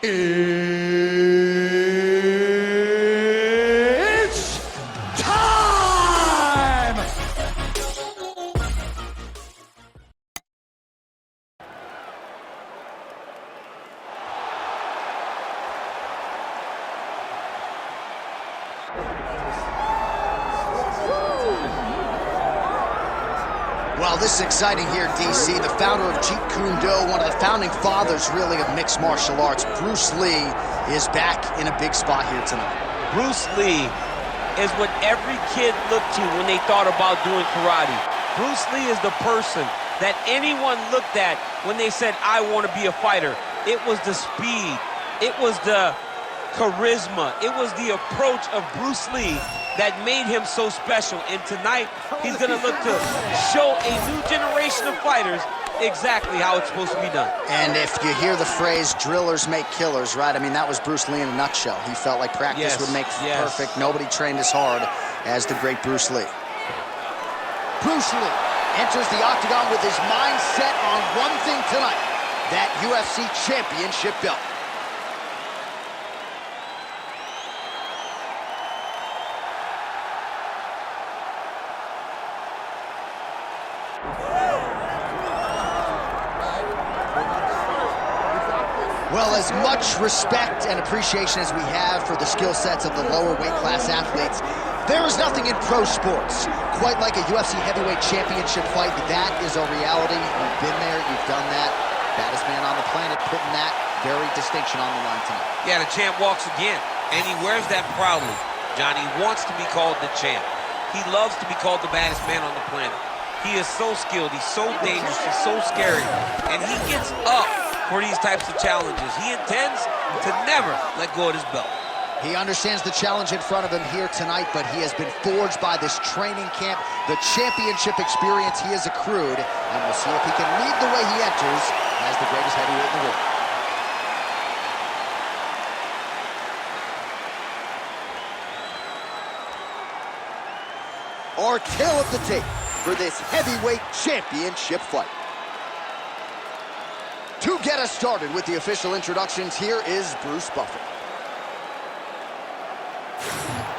It's time! Well, this is exciting here, DC. The founder of Jeet Kune Do, one of the founding fathers, really, of mixed martial arts, Bruce Lee, is back in a big spot here tonight. Bruce Lee is what every kid looked to when they thought about doing karate. Bruce Lee is the person that anyone looked at when they said, I want to be a fighter. It was the speed. It was the charisma. It was the approach of Bruce Lee that made him so special. And tonight, he's going to look to show a new generation of fighters exactly how it's supposed to be done. And if you hear the phrase, drillers make killers, right? I mean, that was Bruce Lee in a nutshell. He felt like practice would make perfect. Nobody trained as hard as the great Bruce Lee. Bruce Lee enters the octagon with his mind set on one thing tonight, that UFC championship belt. Well, as much respect and appreciation as we have for the skill sets of the lower weight class athletes, there is nothing in pro sports quite like a UFC heavyweight championship fight. That is a reality. You've been there, you've done that. Baddest man on the planet putting that very distinction on the line tonight. Yeah, the champ walks again, and he wears that proudly. Johnny wants to be called the champ. He loves to be called the baddest man on the planet. He is so skilled, he's so dangerous, he's so scary, and he gets up for these types of challenges. He intends to never let go of his belt. He understands the challenge in front of him here tonight, but he has been forged by this training camp, the championship experience he has accrued, and we'll see if he can lead the way he enters as the greatest heavyweight in the world. Our tale of the tape for this heavyweight championship fight. To get us started with the official introductions, here is Bruce Buffer.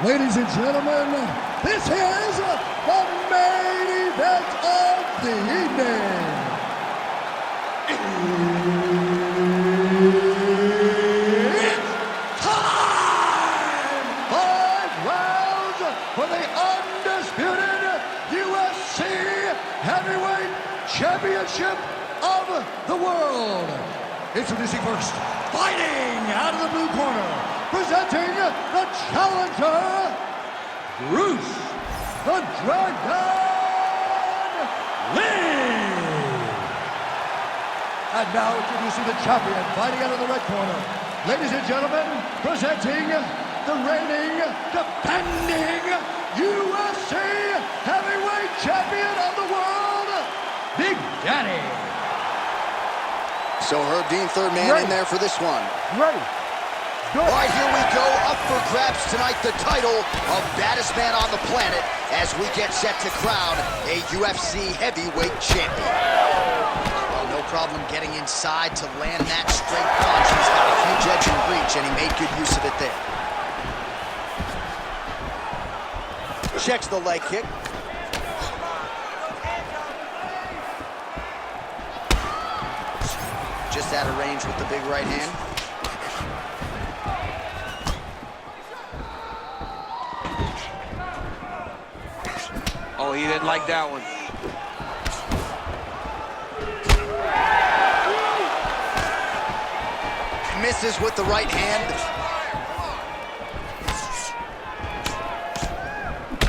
Ladies and gentlemen, this is the main event of the evening. It's time! 5 rounds for the undisputed UFC Heavyweight Championship of the world. Introducing first, fighting out of the blue corner, presenting the challenger, Bruce the Dragon Lee. And now introducing the champion, fighting out of the red corner. Ladies and gentlemen, presenting the reigning, defending UFC Heavyweight Champion of the world, Big Daddy. So Herb Dean, third man in there for this one. Ready. Good. All right, here we go. Up for grabs tonight, the title of baddest man on the planet as we get set to crown a UFC heavyweight champion. Well, no problem getting inside to land that straight punch. He's got a huge edge and reach, and he made good use of it there. Checks the leg kick. Just out of range with the big right hand. Oh, he didn't like that one. Misses with the right hand.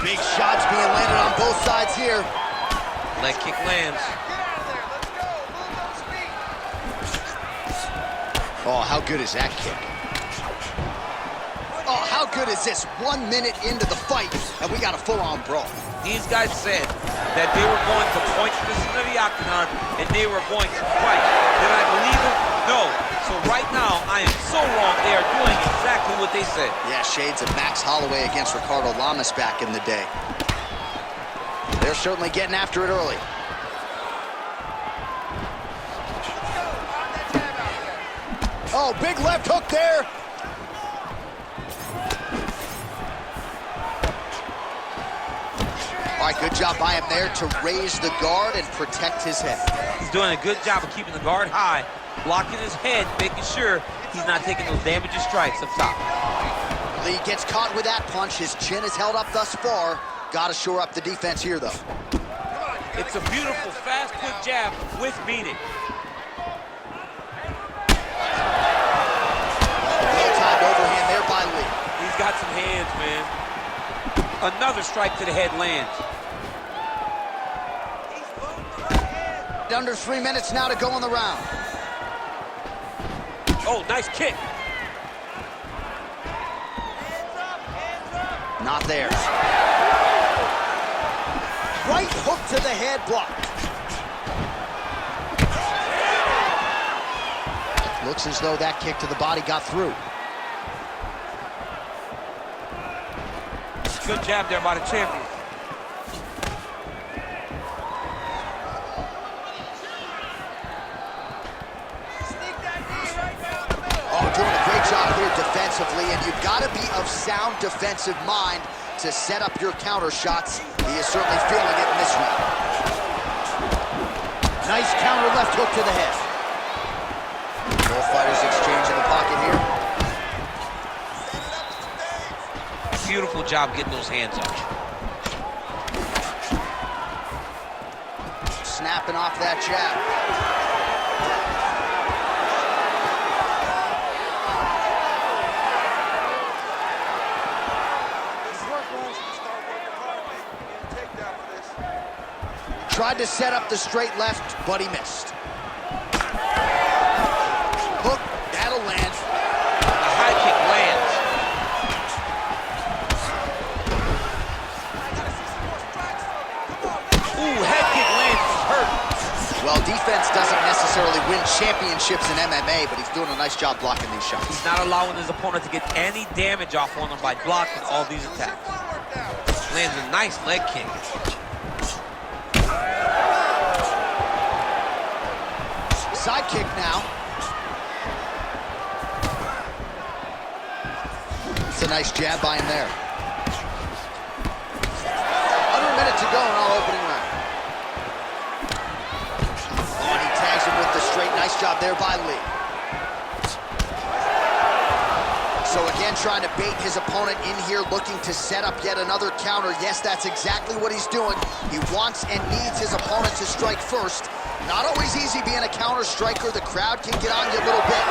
Big shots being landed on both sides here. Leg kick lands. Oh, how good is that kick? Oh, how good is this? 1 minute into the fight, and we got a full-on brawl. These guys said that they were going to point to the center of the octagon, and they were going to fight. Did I believe them? No. So right now, I am so wrong. They are doing exactly what they said. Yeah, shades of Max Holloway against Ricardo Lamas back in the day. They're certainly getting after it early. Oh, big left hook there. All right, good job by him there to raise the guard and protect his head. He's doing a good job of keeping the guard high, blocking his head, making sure he's not taking those damaging strikes up top. Lee gets caught with that punch. His chin is held up thus far. Got to shore up the defense here, though. It's a beautiful, fast, quick jab with meaning. Well-timed overhand there by Lee. He's got some hands, man. Another strike to the head lands. Under 3 minutes now to go in the round. Oh, nice kick. Not there. Right hook to the head, blocked. Looks as though that kick to the body got through. Good jab there by the champion. Oh, doing a great job here defensively, and you've got to be of sound defensive mind to set up your counter shots. He is certainly feeling it in this round. Nice counter left hook to the head. Both fighters exchange in the pocket here. Beautiful job getting those hands up. Snapping off that jab. Tried to set up the straight left, but he missed. Hook, that'll land. The high kick lands. Ooh, head kick lands. He's hurt. Well, defense doesn't necessarily win championships in MMA, but he's doing a nice job blocking these shots. He's not allowing his opponent to get any damage off on him by blocking all these attacks. Lands a nice leg kick. Side kick now. It's a nice jab by him there. Under a minute to go in our opening round. Oh, and he tags him with the straight. Nice job there by Lee. So again, trying to bait his opponent in here, looking to set up yet another counter. Yes, that's exactly what he's doing. He wants and needs his opponent to strike first. Not always easy being a counter striker. The crowd can get on you a little bit,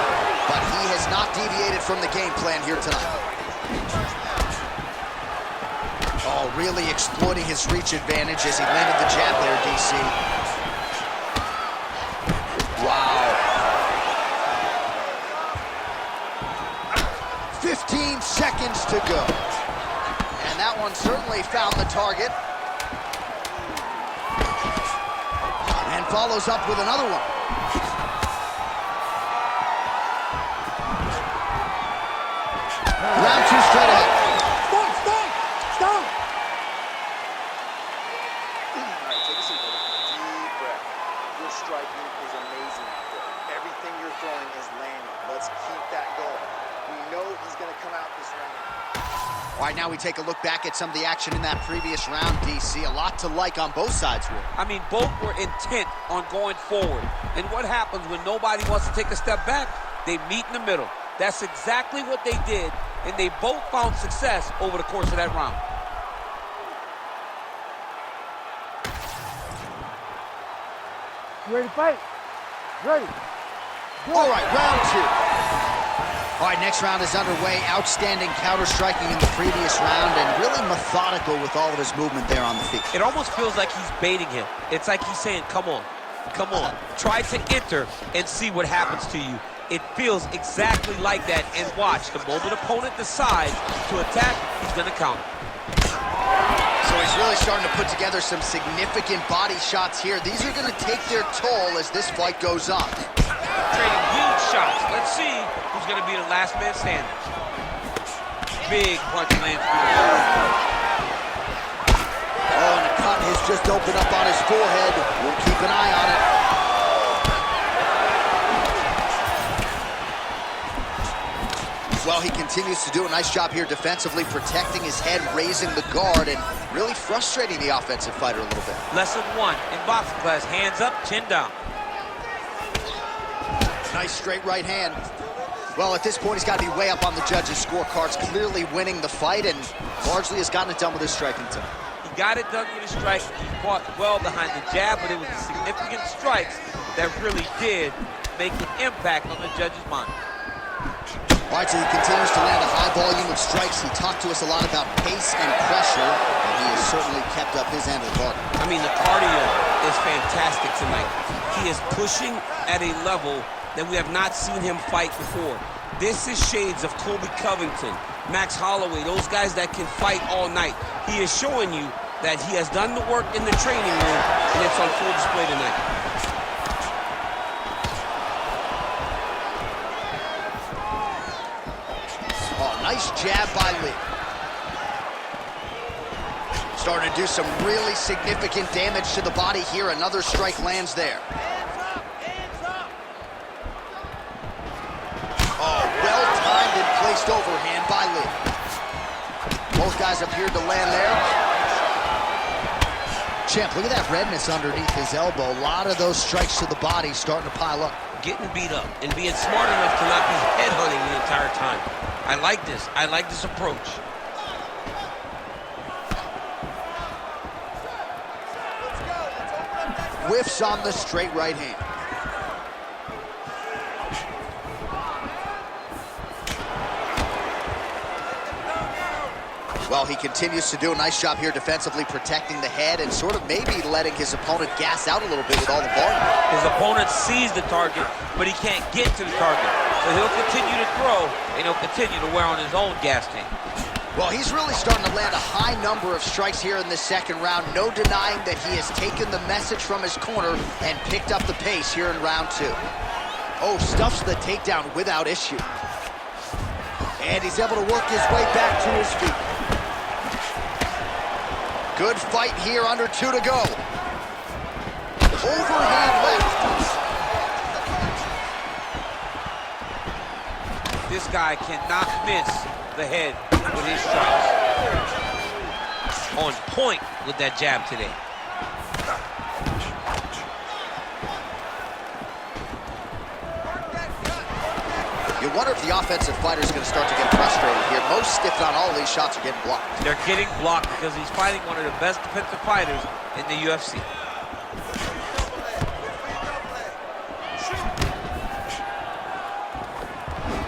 but he has not deviated from the game plan here tonight. Oh, really exploiting his reach advantage as he landed the jab there, DC. Wow. 15 seconds to go. And that one certainly found the target. And follows up with another one. Round two straight ahead. Stop! All right, take a seat, brother. Deep breath. Your striking is amazing out there. Everything you're throwing is landing. Let's keep that going. We know he's going to come out this round. All right, now we take a look back at some of the action in that previous round, DC. A lot to like on both sides here. I mean, both were intent on going forward. And what happens when nobody wants to take a step back? They meet in the middle. That's exactly what they did, and they both found success over the course of that round. You ready to fight? Ready. All right, round two. All right, next round is underway. Outstanding counter striking in the previous round and really methodical with all of his movement there on the feet. It almost feels like he's baiting him. It's like he's saying, come on, try to enter and see what happens to you. It feels exactly like that, and watch, the moment opponent decides to attack, he's gonna counter. So he's really starting to put together some significant body shots here. These are gonna take their toll as this fight goes on. Trading huge shots. Let's see who's gonna be the last man standing. Big punch lands through the body. Oh, and the cut has just opened up on his forehead. We'll keep an eye on it. Well, he continues to do a nice job here defensively, protecting his head, raising the guard, and really frustrating the offensive fighter a little bit. Lesson 1 in boxing class, hands up, chin down. Nice straight right hand. Well, at this point, he's got to be way up on the judges' scorecards, clearly winning the fight, and largely has gotten it done with his striking tonight. He got it done with his strike. He fought well behind the jab, but it was the significant strikes that really did make an impact on the judge's mind. All right, so he continues to land a high volume of strikes. He talked to us a lot about pace and pressure, and he has certainly kept up his end of the bargain. I mean, the cardio is fantastic tonight. He is pushing at a level that we have not seen him fight before. This is shades of Colby Covington, Max Holloway, those guys that can fight all night. He is showing you that he has done the work in the training room, and it's on full display tonight. Oh, nice jab by Lee. Starting to do some really significant damage to the body here. Another strike lands there. Oh, well-timed and placed overhand by Lee. Both guys appeared to land there. Champ, look at that redness underneath his elbow. A lot of those strikes to the body starting to pile up. Getting beat up and being smart enough to not be headhunting the entire time. I like this. I like this approach. Whiffs on the straight right hand. Well, he continues to do a nice job here defensively, protecting the head and sort of maybe letting his opponent gas out a little bit with all the volume. His opponent sees the target, but he can't get to the target. So he'll continue to throw, and he'll continue to wear on his own gas tank. Well, he's really starting to land a high number of strikes here in this second round. No denying that he has taken the message from his corner and picked up the pace here in round 2. Oh, stuffs the takedown without issue. And he's able to work his way back to his feet. Good fight here, under 2 to go. Overhand left. This guy cannot miss the head with his strikes. On point with that jab today. You wonder if the offensive fighter is going to start to get frustrated here. Most, if not all, of these shots are getting blocked. They're getting blocked because he's fighting one of the best defensive fighters in the UFC.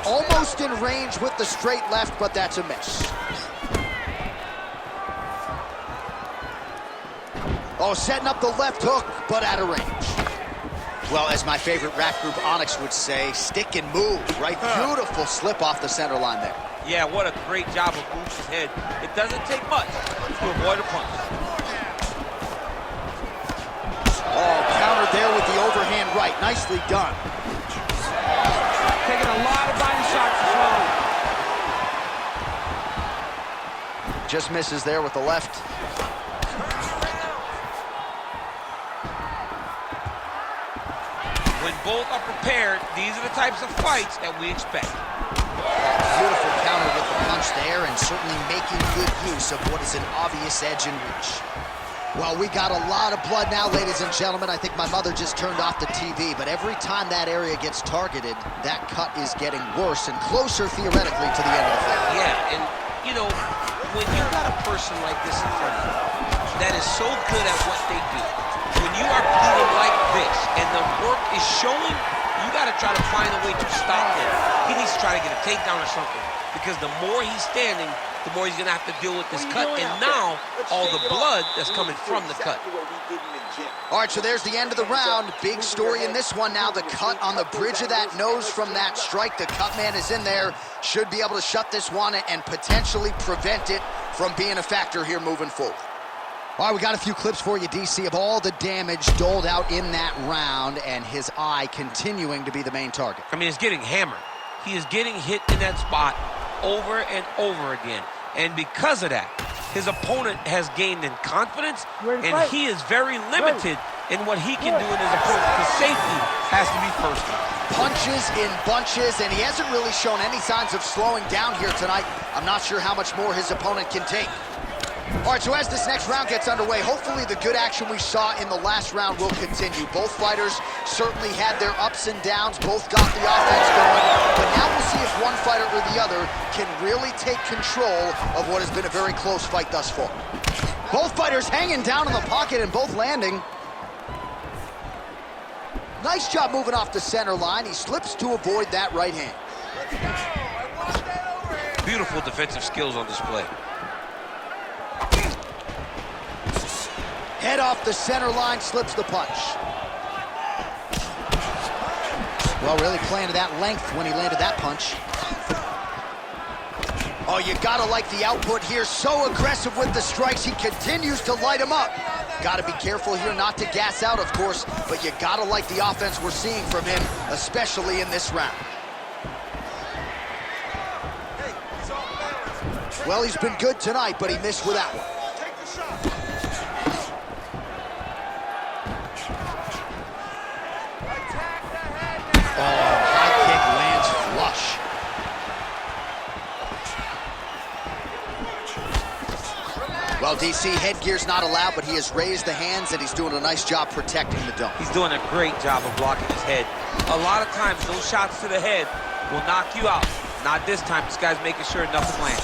Almost in range with the straight left, but that's a miss. Oh, setting up the left hook, but out of range. Well, as my favorite rap group Onyx would say, stick and move, right? Beautiful slip off the center line there. Yeah, what a great job of moving his head. It doesn't take much to avoid a punch. Oh, countered there with the overhand right. Nicely done. Taking a lot of body shots as well. Just misses there with the left. When both are prepared, these are the types of fights that we expect. Beautiful counter with the punch there, and certainly making good use of what is an obvious edge and reach. Well, we got a lot of blood now, ladies and gentlemen. I think my mother just turned off the TV, but every time that area gets targeted, that cut is getting worse and closer, theoretically, to the end of the fight. Yeah, and, you know, when you got a person like this in front of you that is so good at what they do, when you are bleeding like this and the work is showing, you got to try to find a way to stop him. He needs to try to get a takedown or something, because the more he's standing, the more he's going to have to deal with this cut, and now all the blood that's coming from the cut. All right, so there's the end of the round. Big story in this one now. The cut on the bridge of that nose from that strike. The cut man is in there. Should be able to shut this one and potentially prevent it from being a factor here moving forward. All right, we got a few clips for you, DC, of all the damage doled out in that round, and his eye continuing to be the main target. I mean, he's getting hammered. He is getting hit in that spot over and over again. And because of that, his opponent has gained in confidence, and he is very limited and what he can do in his approach, because safety has to be first. Punches in bunches, and he hasn't really shown any signs of slowing down here tonight. I'm not sure how much more his opponent can take. All right, so as this next round gets underway, hopefully the good action we saw in the last round will continue. Both fighters certainly had their ups and downs, both got the offense going, but now we'll see if one fighter or the other can really take control of what has been a very close fight thus far. Both fighters hanging down in the pocket and both landing. Nice job moving off the center line. He slips to avoid that right hand. Beautiful defensive skills on display. Head off the center line, slips the punch. Well, really playing to that length when he landed that punch. Oh, you gotta like the output here. So aggressive with the strikes. He continues to light him up. Gotta be careful here not to gas out, of course, but you gotta like the offense we're seeing from him, especially in this round. Well, he's been good tonight, but he missed with that one. Well, DC, headgear's not allowed, but he has raised the hands, and he's doing a nice job protecting the dome. He's doing a great job of blocking his head. A lot of times, those shots to the head will knock you out. Not this time. This guy's making sure nothing lands.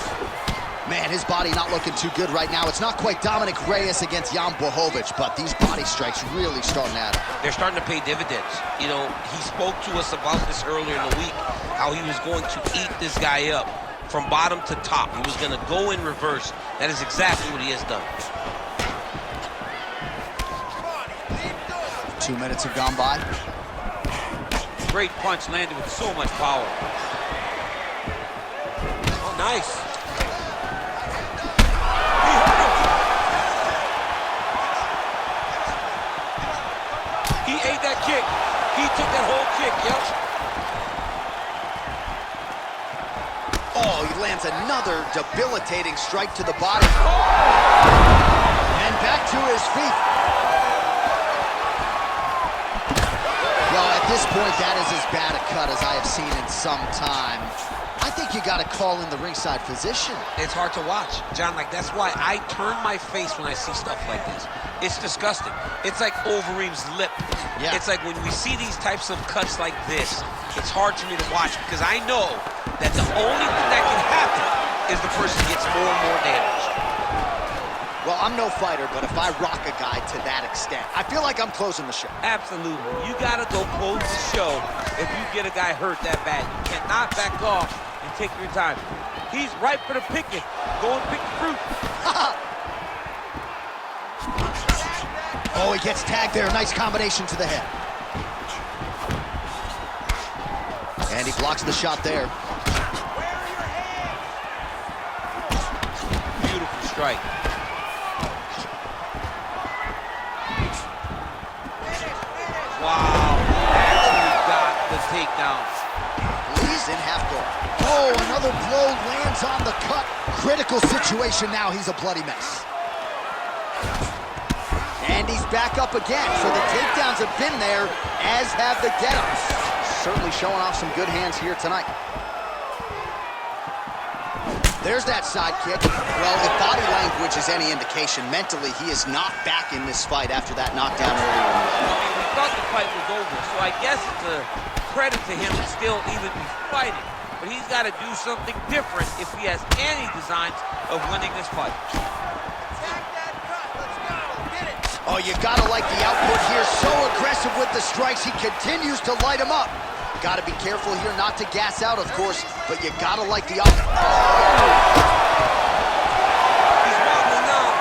Man, his body not looking too good right now. It's not quite Dominic Reyes against Jan Blachowicz, but these body strikes really starting to add up. They're starting to pay dividends. You know, he spoke to us about this earlier in the week, how he was going to eat this guy up from bottom to top. He was going to go in reverse. That is exactly what he has done. 2 minutes have gone by. Great punch landed with so much power. Oh, nice. He ate that kick. He took that whole kick, yep. Oh, he lands another debilitating strike to the body. And back to his feet. Well, at this point, that is as bad a cut as I have seen in some time. I think you got to call in the ringside physician. It's hard to watch, John. Like, that's why I turn my face when I see stuff like this. It's disgusting. It's like Overeem's lip. Yeah. It's like when we see these types of cuts like this, it's hard for me to watch because I know that the only thing that can happen is the person gets more and more damage. Well, I'm no fighter, but if I rock a guy to that extent, I feel like I'm closing the show. Absolutely. You got to go close the show if you get a guy hurt that bad. You cannot back off and take your time. He's ripe for the picking. Go and pick the fruit. Oh, he gets tagged there. Nice combination to the head. And he blocks the shot there. Beautiful strike. Wow, actually got the takedown. He's in half guard. Oh, another blow lands on the cut. Critical situation now. He's a bloody mess. And he's back up again. So the takedowns have been there, as have the get-ups. Certainly showing off some good hands here tonight. There's that side kick. Well, if body language is any indication, mentally he is not back in this fight after that knockdown earlier. I mean, we thought the fight was over, so I guess it's a credit to him to still even be fighting. But he's got to do something different if he has any designs of winning this fight. Oh, you gotta like the output here. So aggressive with the strikes. He continues to light him up. Gotta be careful here not to gas out, of course, but you gotta like the output. He's wobbling now.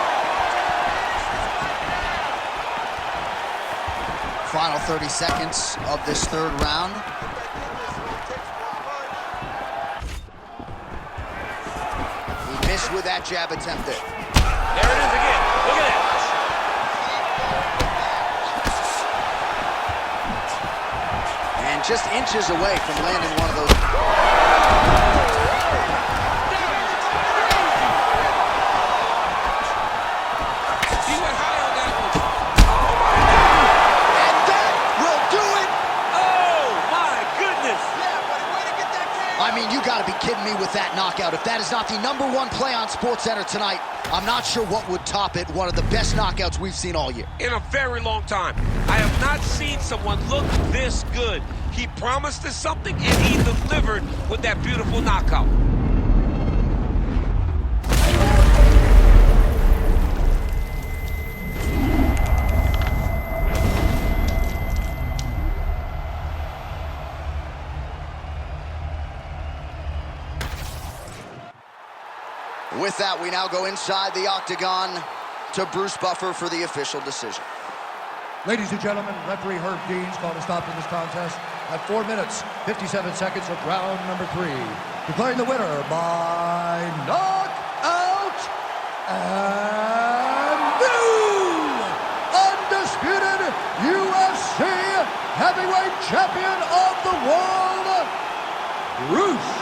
Final 30 seconds of this third round. He missed with that jab attempt there. There it is again. Look at that. And just inches away from landing one of those. He went high on that one. with that knockout. If that is not the #1 play on SportsCenter tonight, I'm not sure what would top it. One of the best knockouts we've seen all year. In a very long time. I have not seen someone look this good. He promised us something, and he delivered with that beautiful knockout. With that, we now go inside the octagon to Bruce Buffer for the official decision. Ladies and gentlemen, referee Herb Dean's called a stop to this contest at 4 minutes, 57 seconds of round number 3. Declaring the winner by knockout and new undisputed UFC heavyweight champion of the world, Bruce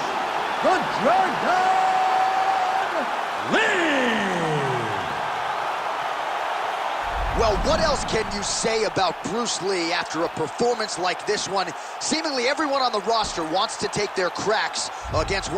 the Dragon Lee! Well, what else can you say about Bruce Lee after a performance like this one? Seemingly everyone on the roster wants to take their cracks against one of